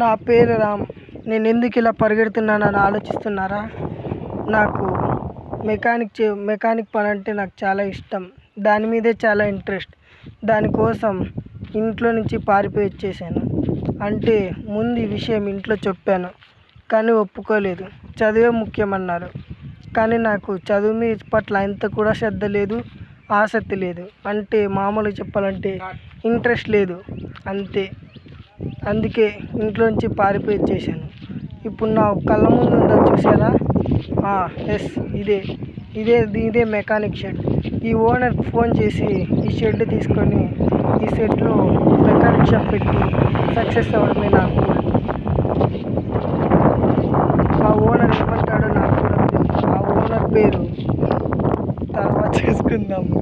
నా పేరు రామ్. నేను ఎందుకు ఇలా పరిగెడుతున్నానని ఆలోచిస్తున్నారా? నాకు మెకానిక్ పని అంటే నాకు చాలా ఇష్టం. దాని మీదే చాలా ఇంట్రెస్ట్. దానికోసం ఇంట్లో నుంచి పారిపోయి వచ్చేసాను. అంటే ముందు ఈ విషయం ఇంట్లో చెప్పాను, కానీ ఒప్పుకోలేదు. చదువే ముఖ్యమన్నారు. కానీ నాకు చదువు పట్ల ఇంత కూడా శ్రద్ధ లేదు, ఆసక్తి లేదు. అంటే మామూలుగా చెప్పాలంటే ఇంట్రెస్ట్ లేదు అంతే. అందుకే ఇంట్లో నుంచి పారిపోయి వచ్చేసాను. ఇప్పుడు నా కళ్ళ ముందు ఉందా చూసారా? ఎస్, ఇదే మెకానిక్ షెడ్. ఈ ఓనర్కి ఫోన్ చేసి ఈ షెడ్ తీసుకొని ఈ షెడ్లో మెకానిక్ షాప్ పెట్టి సక్సెస్ అవ్వడమే నాకు. ఆ ఓనర్ ఏమంటాడో నాకు కూడా తెలియదు. ఆ ఓనర్ పేరు తర్వాత చేసుకుందాము.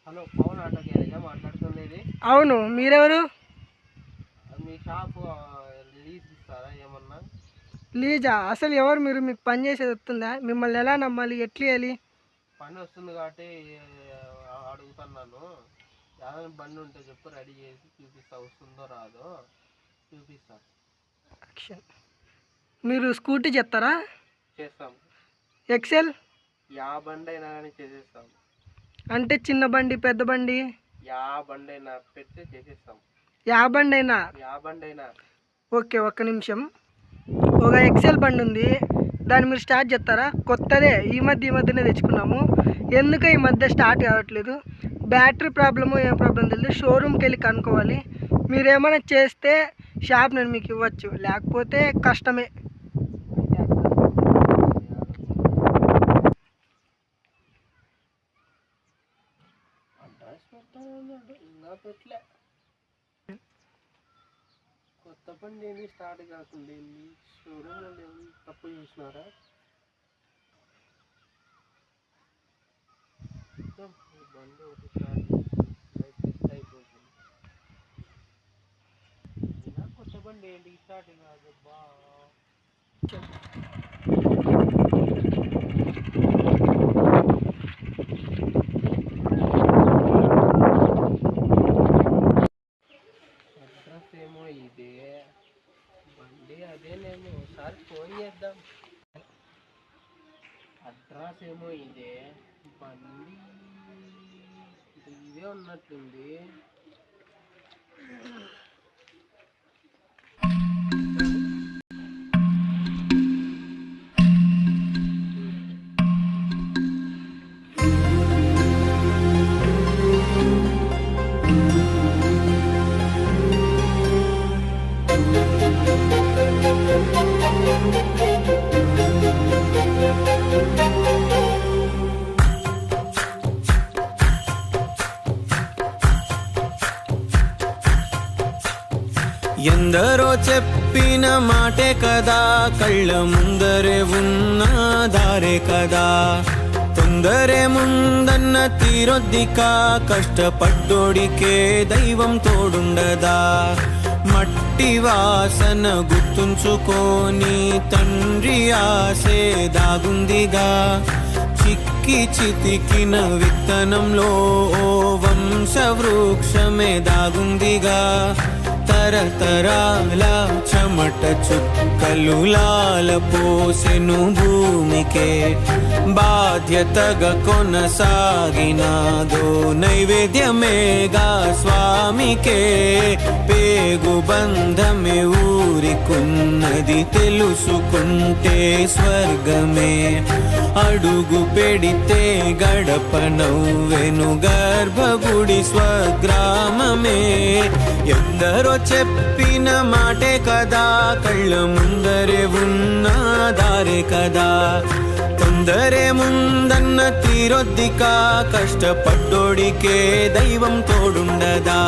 హలో, పవన్ ఆటో గ్యారేజా మాట్లాడుతుండేది? అవును, మీరెవరు? మీ షాపు లీజ్ ఇస్తారా ఏమన్నా? లీజా? అసలు ఎవరు మీరు? మీకు పని చేసేది వస్తుందా? మిమ్మల్ని ఎలా నమ్మాలి, ఎట్లేయాలి? పని వస్తుంది కాబట్టి అడుగుతున్నాను. ఏదైనా బండి ఉంటే చెప్పు, రెడీ చేసి చూపిస్తా. వస్తుందో రాదో చూపిస్తా. మీరు స్కూటీ చెప్తారా? చేస్తాం. ఎక్సెల్? యా బండి అయినా కానీ చేసేస్తాం. అంటే చిన్న బండి, పెద్ద బండి? యా బండి అయినా పెడితే చేసేస్తాం. యా బండి అయినా? ఓకే, ఒక్క నిమిషం. ఒక ఎక్సెల్ బండి ఉంది, దాన్ని మీరు స్టార్ట్ చేస్తారా? కొత్తదే, ఈ మధ్యనే తెచ్చుకున్నాము. ఎందుకు ఈ మధ్య స్టార్ట్ కావట్లేదు? బ్యాటరీ ప్రాబ్లము, ఏం ప్రాబ్లం తెలియదు. షోరూమ్కి వెళ్ళి కనుక్కోవాలి. మీరేమైనా చేస్తే షాప్ నేను మీకు ఇవ్వచ్చు, లేకపోతే కష్టమే. కొత్త బండి ఏమి స్టార్ట్ కాకుండా షోరూమ్లో తప్పు చూసినారా? బండి ఒకటి స్టార్ట్ అయిపోతుంది. కొత్త బండి ఏంటి స్టార్ట్ కాదు బా. అడ్రస్ ఏమో ఇదే, బండి అదేనేమో. ఒకసారి ఫోన్ చేద్దాం. అడ్రస్ ఏమో ఇదే, బండి ఇదే ఉన్నట్లుంది. ఎందరో చెప్పిన మాటే కదా, కళ్ళ ముందరే ఉన్న దారే కదా. తొందరే ముందన్న తీరొద్దికా, కష్టపడ్డోడికే దైవం తోడుండదా. మట్టి వాసన గుర్తుంచుకొని తండ్రి ఆసే దాగుందిగా. చిక్కి చితికిన విత్తనంలో ఓ వంశవృక్షమే దాగుందిగా. తరతరాల చెమట చుక్కలు లాల పోసెను భూమికే. బాధ్యతగా కొనసాగినాదో నైవేద్యమేగా స్వామికే. పేగు బంధమే ఊరికున్నది తెలుసుకుంటే స్వర్గమే. అడుగు పెడితే గడప నవ్వెను గర్భగుడి స్వగ్రామమే. ఎందరో చెప్పిన మాటే కదా, కళ్ళ ముందరే ఉన్న దారే కదా. తొందరే ముందన్న తీరొద్దికా, కష్టపడ్డోడికే దైవం తోడుండదా.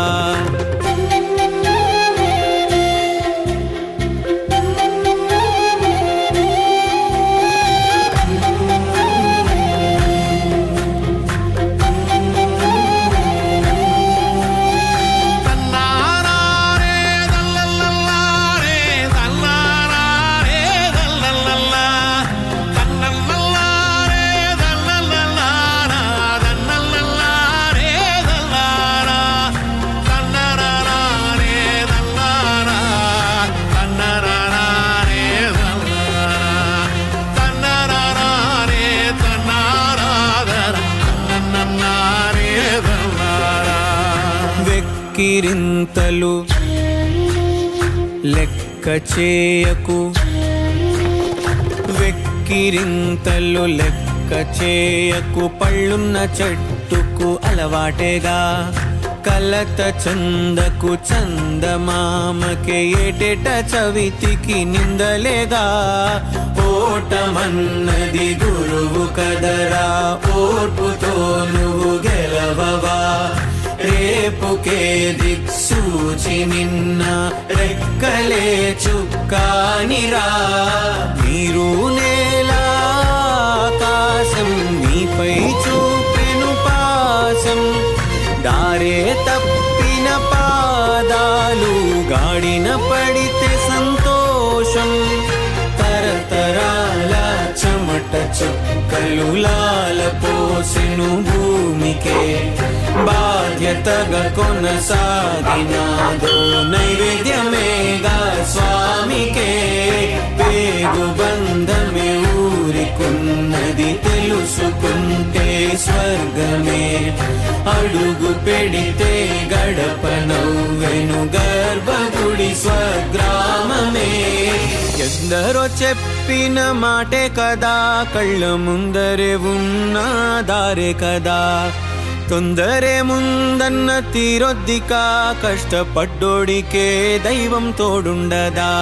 వెక్కిరింతలు లెక్క చేయకు, వెక్కిరింతలు లెక్క చేయకు, పళ్ళున్న చెట్టుకు అలవాటేగా. కలత చందకు చందమామకే ఏటేట చవితికి నిందలేగా. ఓటమన్నది గురువు కదరా, ఓర్పుతో నువ్వు గెలవవా. రేపుకే దిక్సూచి నిన్న రెక్కలే చుక్కానిరా. మీరు నేల ఆకాశం నీపై చూపెను పాశం, దారే తప్పిన పాదాలు గాడిన పడితే సంతోషం. తరతరాల చెమట చుక్కలు లాల పోసెను భూమికే, బాధ్యతగా కొనసాగినాదో నైవేద్యమేగా స్వామికే. పేగు బంధమే ఊరికున్నది తెలుసుకుంటే స్వర్గమే. అడుగు పెడితే గడప నవ్వెను గర్భగుడి స్వగ్రామమే. ఎందరో చెప్పిన మాటే కదా, కళ్ళ ముందరే ఉన్న దారే కదా. తొందరే ముందన్న తీరొద్దికా, కష్టపడ్డోడికే దైవం తోడుండదా.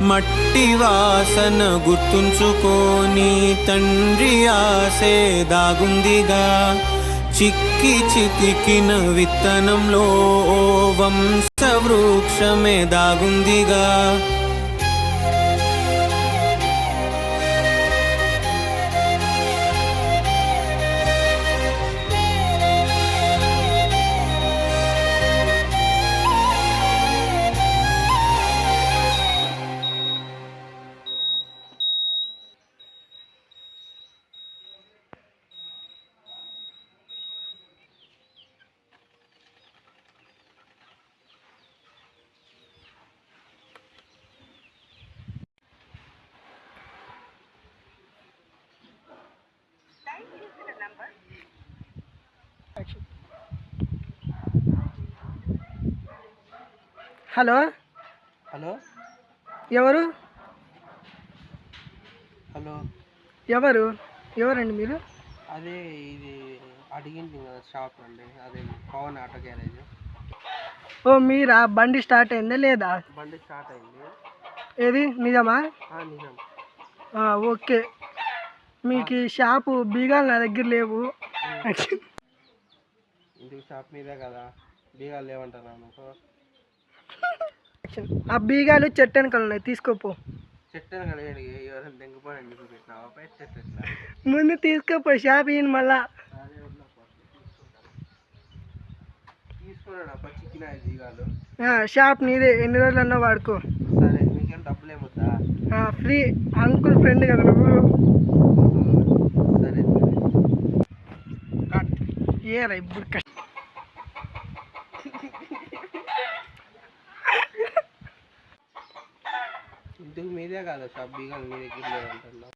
మట్టి వాసన గుర్తుంచుకోని తండ్రి ఆసే దాగుందిగా. చిక్కి చితికిన విత్తనంలో వంశ వృక్షమే దాగుందిగా. హలో, హలో ఎవరు? హలో ఎవరండి మీరు? అదే ఇది అడిగింది కదా షాప్ అండి, అదే పవన్ ఆటో గ్యారేజ్. ఓ మీరా? బండి స్టార్ట్ అయిందా లేదా? బండి స్టార్ట్ అయింది. ఏది నిజమా? నిజం. ఓకే, మీకు ఈ షాపు బీగాలు నా దగ్గర లేవు. ఇంటికి షాప్ మీదే కదా, బీగాలు లేవంటారా అనుకో. ఆ బీగాలు చెట్టు వెనకాల ఉన్నాయి, తీసుకోపో. చెట్టు వెనకాల ఎవరైనా దెంగపోయిన చెప్పి పెట్టినావా? చెట్టు ఎట్లా ముందు తీసుకోపో, షాప్ ఈయన మళ్ళా తీసుకున్నాడు అప్ప చిక్కిన బీగాలు. షాప్ నీదే, ఎన్ని రోజులన్నా వాడుకో. సరే, మీకేం డబ్బులు ఏమొద్దా? ఫ్రీ, అంకుల్ ఫ్రెండ్ కదా నువ్వు. సరే ఏరా ఇప్పుడు ఇంటికి మీదే కదా షాప్, బీగాలు మీ దగ్గర లేదంటున్నా.